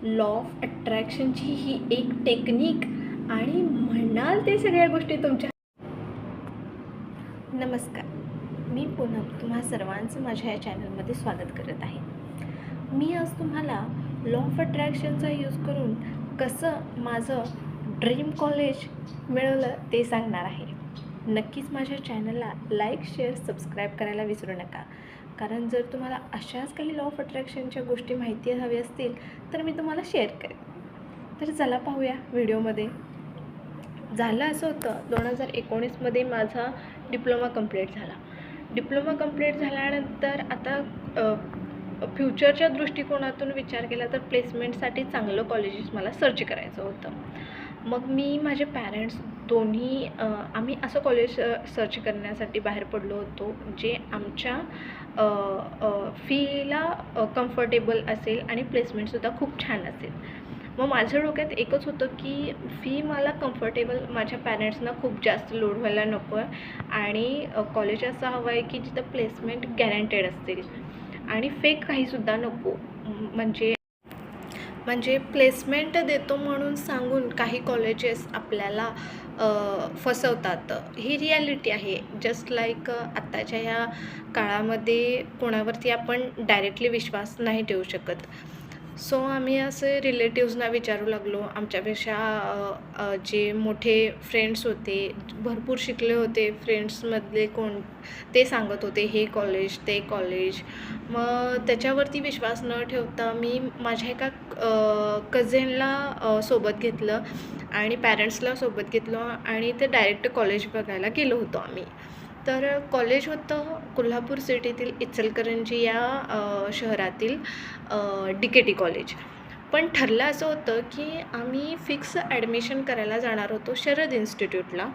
Law of अट्रॅक्शनची ही एक technique आणि म्हणाल ते सगळ्या गोष्टी तुमच्या. नमस्कार, मी पूनम तुम्हा सर्वांचं माझ्या या चॅनलमध्ये स्वागत करत आहे. मी आज तुम्हाला लॉ ऑफ अट्रॅक्शनचा यूज करून कसं माझं ड्रीम कॉलेज मिळवलं ते सांगणार आहे. नक्कीच माझ्या चॅनलला लाईक, शेअर, सबस्क्राईब करायला विसरू नका, कारण जर तुम्हाला अशाच काही लॉ ऑफ अट्रॅक्शनच्या गोष्टी माहिती हवी असतील तर मी तुम्हाला शेअर करेन. तर चला पाहूया व्हिडिओमध्ये. झालं असं होतं, 2019मध्ये माझा डिप्लोमा कंप्लीट झाला. डिप्लोमा कंप्लीट झाल्यानंतर आता फ्युचरच्या दृष्टिकोनातून विचार केला तर प्लेसमेंटसाठी चांगलं कॉलेजेस मला सर्च करायचं होतं. मग मी माझे पॅरेंट्स दोन्ही आम्ही असं कॉलेज सर्च करण्यासाठी बाहेर पडलो होतो जे आमच्या फीला कम्फर्टेबल असेल आणि प्लेसमेंटसुद्धा खूप छान असेल. मग माझ्या डोक्यात एकच होतं की फी मला कम्फर्टेबल, माझ्या पॅरेंट्सना खूप जास्त लोड व्हायला नको आहे आणि कॉलेज असं हवं आहे की जिथं प्लेसमेंट गॅरंटेड असतील आणि फेक काहीसुद्धा नको. म्हणजे प्लेसमेंट देतो म्हणून सांगून काही कॉलेजेस आपल्याला फसवतात. ही रिॲलिटी आहे. जस्ट लाईक आत्ताच्या ह्या काळामध्ये कोणावरती आपण डायरेक्टली विश्वास नाही ठेवू शकत. सो आम्ही असे रिलेटिव्सना विचारू लागलो. आमच्यापेक्षा जे मोठे फ्रेंड्स होते, भरपूर शिकले होते फ्रेंड्समधले कोण, ते सांगत होते हे कॉलेज ते कॉलेज. मग त्याच्यावरती विश्वास न ठेवता मी माझ्या एका कझिनला सोबत घेतलं आणि पॅरेंट्सला सोबत घेतलं आणि ते डायरेक्ट कॉलेज बघायला गेलो होतो आम्ही. तर कॉलेज होतं कोल्हापूर सिटीतील इचलकरंजी या शहरातील DKT कॉलेज. पण ठरलं असं होतं की आम्ही फिक्स ॲडमिशन करायला जाणार होतो शरद इन्स्टिट्यूटला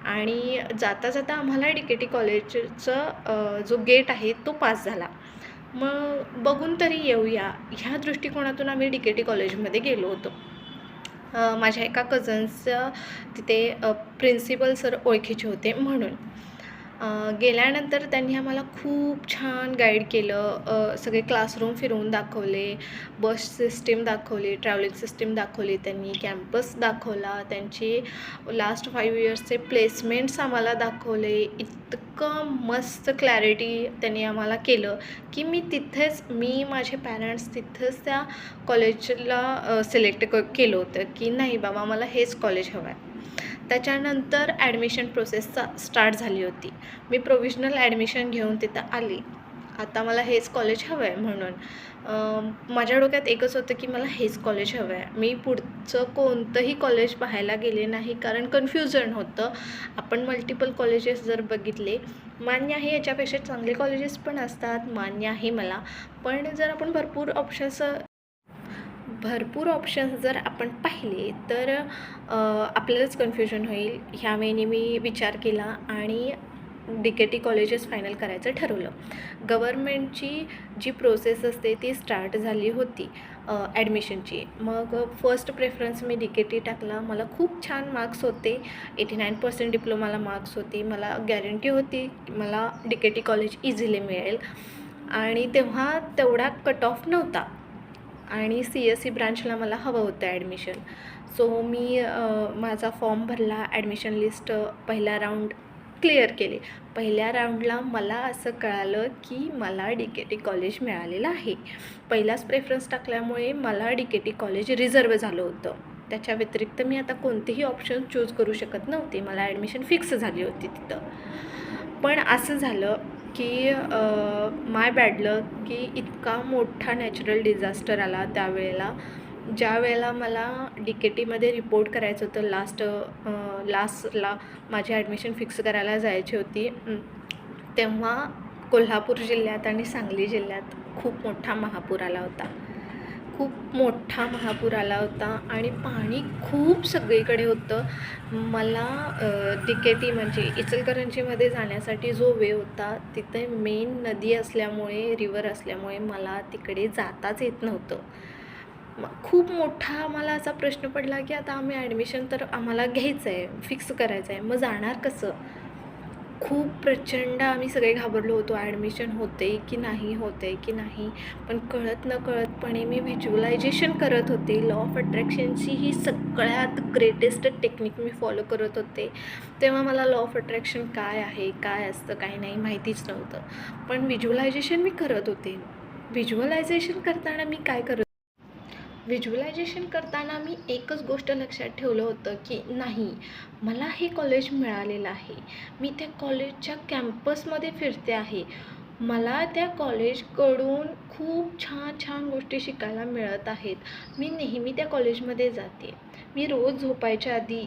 आणि जाता जाता आम्हाला DKT कॉलेजचं जो गेट आहे तो पास झाला. मग बघून तरी येऊया ह्या दृष्टिकोनातून आम्ही DKT कॉलेजमध्ये गेलो होतो. माझ्या एका कझन्सचं तिथे प्रिन्सिपल सर ओळखीचे होते म्हणून. गेल्यानंतर त्यांनी आम्हाला खूप छान गाईड केलं. सगळे क्लासरूम फिरवून दाखवले, बस सिस्टीम दाखवली, ट्रॅव्हलिंग सिस्टीम दाखवली, त्यांनी कॅम्पस दाखवला, त्यांचे लास्ट 5 इयर्सचे प्लेसमेंट्स आम्हाला दाखवले. इतकं मस्त क्लॅरिटी त्यांनी आम्हाला केलं की मी माझे पॅरेंट्स तिथंच त्या कॉलेजला सिलेक्ट केलं होतं की नाही बाबा मला हेच कॉलेज हवं आहे. त्याच्यानंतर ॲडमिशन प्रोसेस स्टार्ट झाली होती. मी प्रोविजनल ॲडमिशन घेऊन तिथं आली. आता मला हेच कॉलेज हवं आहे म्हणून माझ्या डोक्यात एकच होतं की मला हेच कॉलेज हवं आहे. मी पुढचं कोणतंही कॉलेज पाहायला गेले नाही, कारण कन्फ्युजन होतं. आपण मल्टिपल कॉलेजेस जर बघितले, मान्य आहे याच्यापेक्षा चांगले कॉलेजेस पण असतात, मान्य आहे मला. पण जर आपण भरपूर ऑप्शन्स जर आपण पाहिले तर आपल्यालाच कन्फ्युजन होईल. ह्यावेळी मी विचार केला आणि DKT कॉलेजेस फायनल करायचं ठरवलं. गव्हर्मेंटची जी प्रोसेस असते ती स्टार्ट झाली होती ॲडमिशनची. मग फर्स्ट प्रेफरन्स मी DKT टाकला. मला खूप छान मार्क्स होते, 89% डिप्लोमाला मार्क्स होते. मला गॅरंटी होती की मला DKT कॉलेज इझिली मिळेल आणि तेव्हा तेवढा कट ऑफ नव्हता आणि CSE ब्रांचला मला हवं होतं ॲडमिशन. सो मी माझा फॉर्म भरला, ॲडमिशन लिस्ट पहिला राऊंड क्लिअर केले. पहिल्या राऊंडला मला असं कळालं की मला DKT कॉलेज मिळालेलं आहे. पहिलाच प्रेफरन्स टाकल्यामुळे मला DKT कॉलेज रिझर्व झालं होतं. त्याच्या व्यतिरिक्त मी आता कोणतेही ऑप्शन चूज करू शकत नव्हते. मला ॲडमिशन फिक्स झाली होती तिथं. पण असं झालं की माय बॅड लक की इतका मोठा नॅचरल डिझास्टर आला त्यावेळेला. ज्या वेळेला मला DKTमध्ये रिपोर्ट करायचं होतं, लास्टला माझी ॲडमिशन फिक्स करायला जायची होती, तेव्हा कोल्हापूर जिल्ह्यात आणि सांगली जिल्ह्यात खूप मोठा महापूर आला होता. आणि पाणी खूप सगळीकडे होतं. मला DKT म्हणजे इचलकरंजीमध्ये जाण्यासाठी जो वे होता, तिथे मेन नदी असल्यामुळे, रिव्हर असल्यामुळे मला तिकडे जाताच येत नव्हतं. खूप मोठा आम्हाला असा प्रश्न पडला की आता आम्ही ॲडमिशन तर आम्हाला घ्यायचं आहे, फिक्स करायचं आहे, मग जाणार कसं? खूप प्रचंड आम्ही सगळे घाबरलो होतो, ॲडमिशन होते की नाही, होते की नाही. पण कळत नकळतपणे मी व्हिज्युअलायझेशन करत होते. लॉ ऑफ अट्रॅक्शनची ही सगळ्यात ग्रेटेस्ट टेक्निक मी फॉलो करत होते. तेव्हा मला लॉ ऑफ अट्रॅक्शन काय आहे, काय असतं, काय नाही माहितीच नव्हतं. पण व्हिज्युअलायझेशन मी करत होते. व्हिज्युअलायझेशन करताना मी काय करत व्हिज्युअलायझेशन करताना मी एकच गोष्ट लक्षात ठेवलं होतं की नाही, मला हे कॉलेज मिळालेलं आहे. मी त्या कॉलेजच्या कॅम्पसमध्ये फिरते आहे. मला त्या कॉलेजकडून खूप छान छान गोष्टी शिकायला मिळत आहेत. मी नेहमी त्या कॉलेजमध्ये जाते. मी रोज झोपायच्या आधी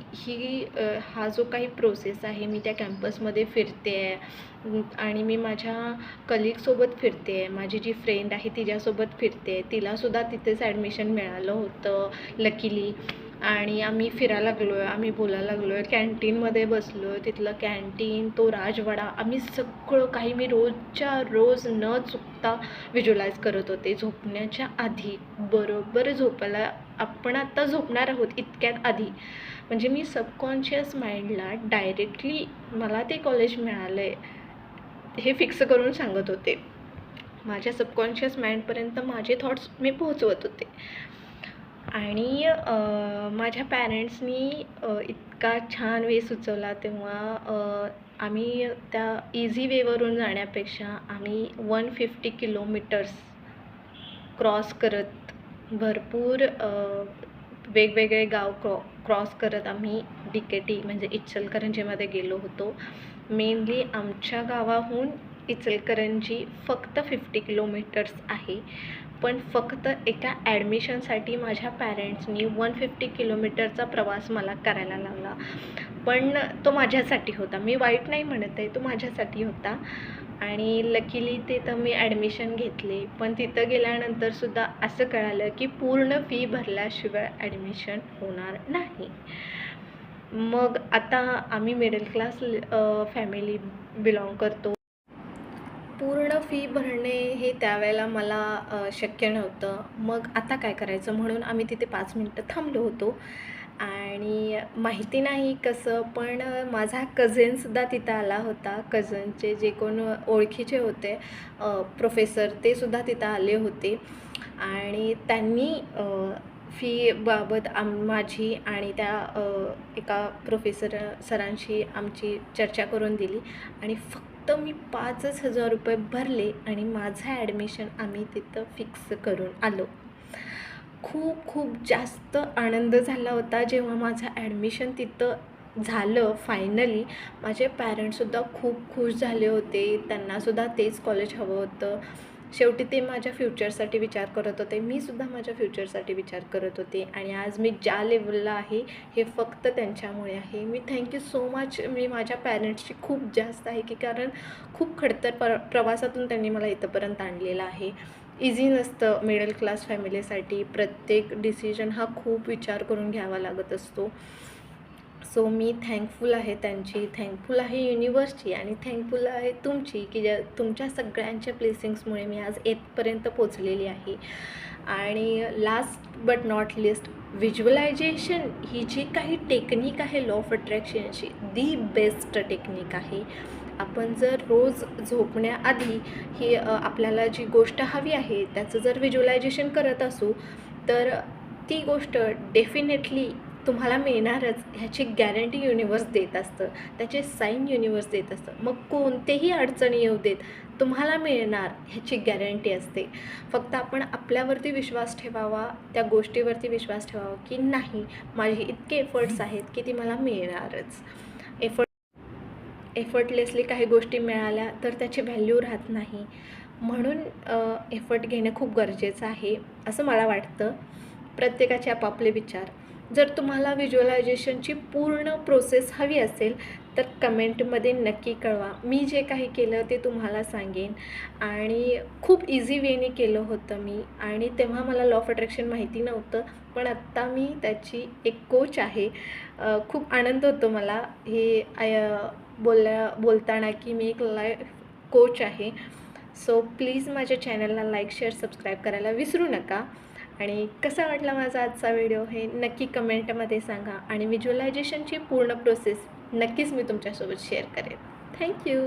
हा जो काही प्रोसेस आहे, मी त्या कॅम्पसमध्ये फिरते आहे आणि मी माझ्या कलीगसोबत फिरते आहे. माझी जी फ्रेंड आहे तिच्यासोबत फिरते आहे. तिलासुद्धा तिथेच ॲडमिशन मिळालं होतं लकीली. आणि आम्ही फिरायला लागलो आहे, आम्ही बोलायला लागलो आहे, कॅन्टीनमध्ये बसलो आहे. तिथलं कॅन्टीन, तो राजवाडा, आम्ही सगळं काही मी रोजच्या रोज न चुकता व्हिज्युअलाइज करत होते. झोपण्याच्या आधी, बरोबर झोपायला आपण आत्ता झोपणार आहोत इतक्यात आधी, म्हणजे मी सबकॉन्शियस माइंडला डायरेक्टली मला ते कॉलेज मिळालं आहे हे फिक्स करून सांगत होते. माझ्या सबकॉन्शियस माइंडपर्यंत माझे थॉट्स मी पोहोचवत होते. आणि माझ्या पॅरेंट्सनी इतका छान वे सुचवला तेव्हा आम्ही त्या इझी वेवरून जाण्यापेक्षा आम्ही 150 किलोमीटर्स क्रॉस करत भरपूर वेगवेगळे गाव क्रॉस करत आम्ही DKT म्हणजे इचलकरंजीमध्ये गेलो होतो. मेनली आमच्या गावाहून इचलकरंजी फक्त 50 किलोमीटर्स आहे. पण फक्त एका ॲडमिशनसाठी माझ्या पॅरेंट्सनी 150 किलोमीटरचा प्रवास मला करायला लावला. पण तो माझ्यासाठी होता. मी वाईट नाही म्हणत आहे, तो माझ्यासाठी होता. आणि लकीली तिथं मी ॲडमिशन घेतले. पण तिथं गेल्यानंतरसुद्धा असं कळालं की पूर्ण फी भरल्याशिवाय ॲडमिशन होणार नाही. मग आता आम्ही मिडल क्लास फॅमिली बिलॉंग करतो. पूर्ण फी भरणे हे त्यावेळेला मला शक्य नव्हतं. मग आता काय करायचं म्हणून आम्ही तिथे 5 मिनटं थांबलो होतो. आणि माहिती नाही कसं, पण माझा कझिनसुद्धा तिथं आला होता. कझनचे जे कोण ओळखीचे होते प्रोफेसर, ते सुद्धा तिथं आले होते. आणि त्यांनी फीबाबत माझी आणि त्या एका सरांशी आमची चर्चा करून दिली. आणि फक्त मी 5,000 रुपये भरले आणि माझं ॲडमिशन आम्ही तिथं फिक्स करून आलो. खूप खूप जास्त आनंद झाला होता जेव्हा माझं ॲडमिशन तिथं झालं फायनली. माझे पॅरेंट्ससुद्धा खूप खुश झाले होते. त्यांनासुद्धा तेच कॉलेज हवं होतं. शेवटी ते माझ्या फ्युचरसाठी विचार करत होते, मी सुद्धा माझ्या फ्युचरसाठी विचार करत होते. आणि आज मी ज्या लेवलला आहे हे फक्त त्यांच्यामुळे आहे. मी थँक्यू सो मच. मी माझ्या पॅरेंट्सची खूप जास्त आहे की कारण खूप खडतर प्रवासातून त्यांनी मला इथंपर्यंत आणलेलं आहे. इझी नसतं मिडल क्लास फॅमिलीसाठी. प्रत्येक डिसिजन हा खूप विचार करून घ्यावा लागत असतो. सो मी थँकफुल आहे त्यांची, थँकफुल आहे युनिवर्सची आणि थँकफुल आहे तुमची की तुमच्या सगळ्यांच्या ब्लेसिंग्समुळे मी आज इथपर्यंत पोचलेली आहे. आणि last but not least, visualisation ही जी काही टेक्निक आहे लॉ ऑफ अट्रॅक्शनची, दी बेस्ट टेक्निक आहे. आपण जर रोज झोपण्याआधी ही आपल्याला जी गोष्ट हवी आहे त्याचं जर व्हिज्युअलायझेशन करत असू तर ती गोष्ट डेफिनेटली तुम्हाला मिळणारच ह्याची गॅरंटी युनिवर्स देत असतं. त्याचे साईन युनिवर्स देत असतं. मग कोणतेही अडचणी येऊ देत, तुम्हाला मिळणार ह्याची गॅरंटी असते. फक्त आपण आपल्यावरती विश्वास ठेवावा, त्या गोष्टीवरती विश्वास ठेवावा की नाही, माझे इतके एफर्ट्स आहेत की ती मला मिळणारच. एफर्टलेसली काही गोष्टी मिळाल्या तर त्याची व्हॅल्यू राहत नाही. म्हणून एफर्ट घेणं खूप गरजेचं आहे असं मला वाटतं. प्रत्येकाचे आपापले विचार. जर तुम्हाला व्हिज्युअलायझेशनची पूर्ण प्रोसेस हवी असेल तर कमेंटमध्ये नक्की कळवा. मी जे काही केलं ते तुम्हाला सांगेन. आणि खूप इझी वेने केलं होतं मी. आणि तेव्हा मला लॉ ऑफ अट्रॅक्शन माहिती नव्हतं, पण आत्ता मी त्याची एक कोच आहे. खूप आनंद होतो मला हे बोलताना की मी एक लाईफ कोच आहे. सो प्लीज माझ्या चॅनलला लाईक, शेअर, सबस्क्राईब करायला विसरू नका. आणि कसा वाटला माझा आजचा व्हिडिओ हे नक्की कमेंटमध्ये सांगा. आणि व्हिज्युअलायझेशनची पूर्ण प्रोसेस नक्कीच मी तुमच्यासोबत शेअर करेन. थँक्यू.